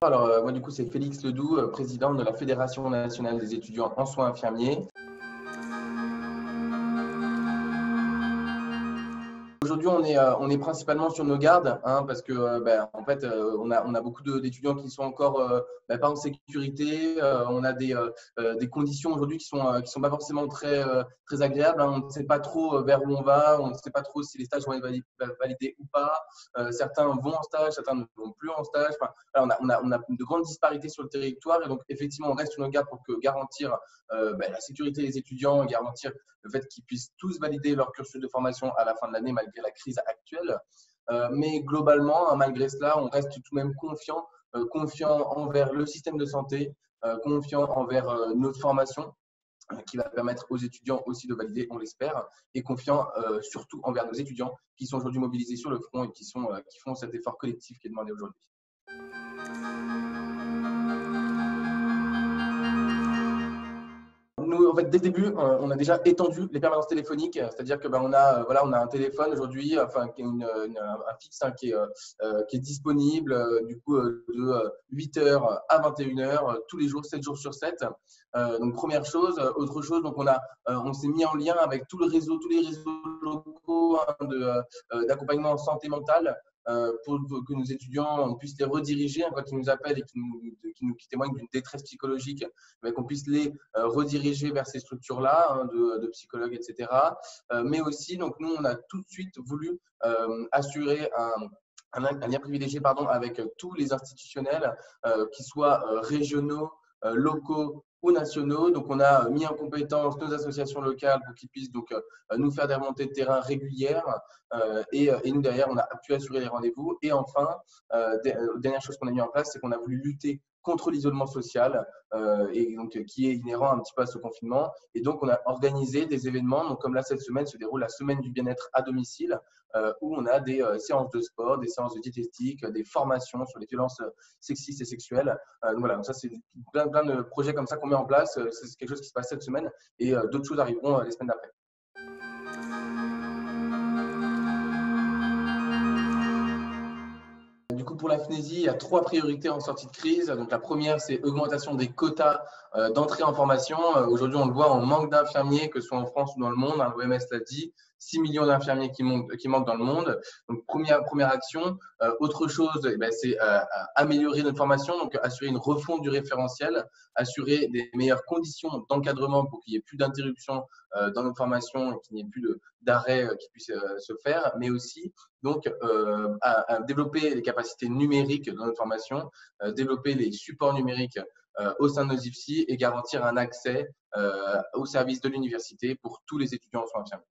Alors, moi, du coup, c'est Félix Ledoux, président de la Fédération nationale des étudiants en soins infirmiers. Aujourd'hui, on est principalement sur nos gardes, hein, parce que en fait, on a beaucoup d'étudiants qui sont encore pas en sécurité. On a des conditions aujourd'hui qui sont pas forcément très agréables, hein. On ne sait pas trop vers où on va, on ne sait pas trop si les stages vont être validés ou pas. Certains vont en stage, certains ne vont plus en stage. Enfin, voilà, on a de grandes disparités sur le territoire, et donc effectivement, on reste sur nos gardes pour garantir la sécurité des étudiants, garantir le fait qu'ils puissent tous valider leur cursus de formation à la fin de l'année malgré la crise actuelle. Mais globalement, hein, malgré cela, on reste tout de même confiant envers le système de santé, confiant envers notre formation qui va permettre aux étudiants aussi de valider, on l'espère, et confiant surtout envers nos étudiants qui sont aujourd'hui mobilisés sur le front et qui font cet effort collectif qui est demandé aujourd'hui. Nous, en fait, dès le début, on a déjà étendu les permanences téléphoniques, c'est-à-dire que on a un téléphone aujourd'hui, enfin un fixe, hein, qui est disponible du coup de 8h à 21h tous les jours, 7 jours sur 7. Donc première chose, autre chose, donc on s'est mis en lien avec tous les réseaux locaux, hein, d'accompagnement en santé mentale. Pour que nos étudiants puissent les rediriger, hein, quand ils nous appellent et qui témoignent d'une détresse psychologique, qu'on puisse les rediriger vers ces structures-là, hein, de psychologues, etc. Mais aussi, donc nous, on a tout de suite voulu assurer un lien privilégié avec tous les institutionnels, qui soient régionaux, locaux ou nationaux. Donc, on a mis en compétence nos associations locales pour qu'ils puissent donc nous faire des remontées de terrain régulières, et nous, derrière, on a pu assurer les rendez-vous. Et enfin, dernière chose qu'on a mis en place, c'est qu'on a voulu lutter contre l'isolement social, et donc qui est inhérent un petit peu à ce confinement. Et donc, on a organisé des événements. Donc, comme là, cette semaine se déroule la semaine du bien-être à domicile, où on a des séances de sport, des séances de diététique, des formations sur les violences sexistes et sexuelles. Donc voilà, donc ça, c'est plein de projets comme ça qu'on met en place. C'est quelque chose qui se passe cette semaine, et d'autres choses arriveront les semaines d'après. Du coup, pour la FNESI, il y a 3 priorités en sortie de crise. Donc, la première, c'est augmentation des quotas d'entrée en formation. Aujourd'hui, on le voit, on manque d'infirmiers, que ce soit en France ou dans le monde, hein, l'OMS l'a dit, 6 millions d'infirmiers qui manquent dans le monde. Donc, première action. Autre chose, c'est améliorer notre formation, donc assurer une refonte du référentiel, assurer des meilleures conditions d'encadrement pour qu'il n'y ait plus d'interruption dans notre formation et qu'il n'y ait plus d'arrêt qui puisse se faire, mais aussi donc à développer les capacités numériques dans notre formation, développer les supports numériques au sein de nos IFSI et garantir un accès au service de l'université pour tous les étudiants en soins infirmiers.